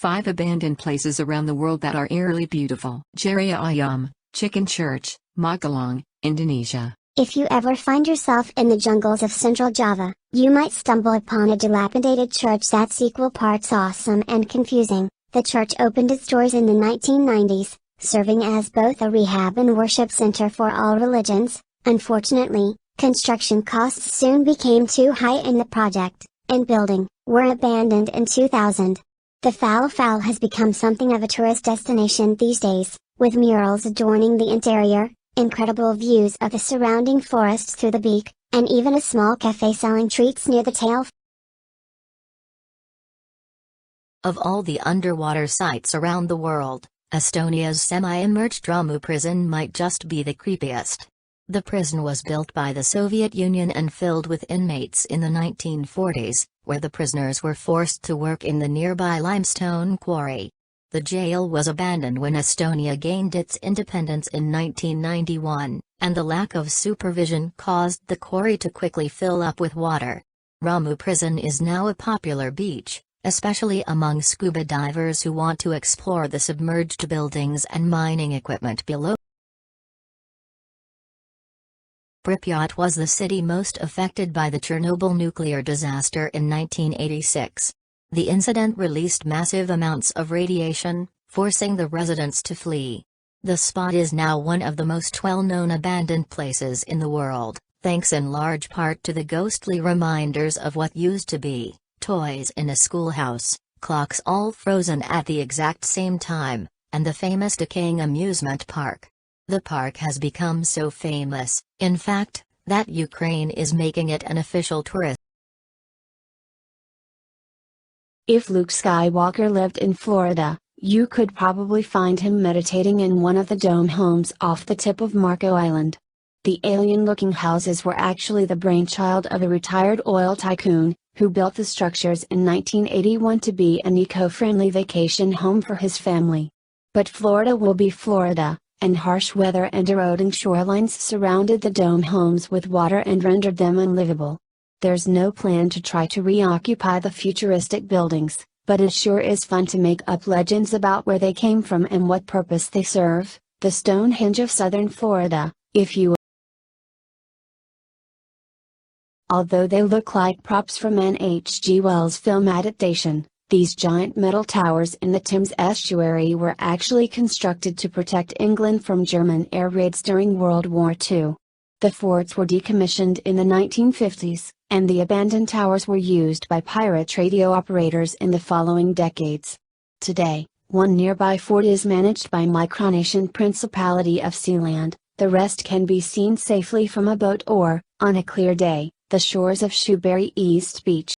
5 abandoned places around the world that are eerily beautiful. Jaya Ayam, Chicken Church, Magelang, Indonesia. If you ever find yourself in the jungles of Central Java, you might stumble upon a dilapidated church that's equal parts awesome and confusing. The church opened its doors in the 1990s, serving as both a rehab and worship center for all religions. Unfortunately, construction costs soon became too high and the project and building were abandoned in 2000. The Falafel has become something of a tourist destination these days, with murals adorning the interior, incredible views of the surrounding forests through the beak, and even a small cafe selling treats near the tail. Of all the underwater sites around the world, Estonia's semi-immersed Ramu prison might just be the creepiest. The prison was built by the Soviet Union and filled with inmates in the 1940s, where the prisoners were forced to work in the nearby limestone quarry. The jail was abandoned when Estonia gained its independence in 1991, and the lack of supervision caused the quarry to quickly fill up with water. Ramu prison is now a popular beach, especially among scuba divers who want to explore the submerged buildings and mining equipment below. Pripyat was the city most affected by the Chernobyl nuclear disaster in 1986. The incident released massive amounts of radiation, forcing the residents to flee. The spot is now one of the most well-known abandoned places in the world, thanks in large part to the ghostly reminders of what used to be toys in a schoolhouse, clocks all frozen at the exact same time, and the famous decaying amusement park. The park has become so famous, in fact, that Ukraine is making it an official tourist. If Luke Skywalker lived in Florida, you could probably find him meditating in one of the dome homes off the tip of Marco Island. The alien-looking houses were actually the brainchild of a retired oil tycoon, who built the structures in 1981 to be an eco-friendly vacation home for his family. But Florida will be Florida, and harsh weather and eroding shorelines surrounded the dome homes with water and rendered them unlivable. There's no plan to try to reoccupy the futuristic buildings, but it sure is fun to make up legends about where they came from and what purpose they serve. The Stonehenge of southern Florida, if you will. Although they look like props from an H.G. Wells film adaptation, these giant metal towers in the Thames estuary were actually constructed to protect England from German air raids during World War II. The forts were decommissioned in the 1950s, and the abandoned towers were used by pirate radio operators in the following decades. Today, one nearby fort is managed by Micronesian Principality of Sealand, the rest can be seen safely from a boat or, on a clear day, the shores of Shoebury East Beach.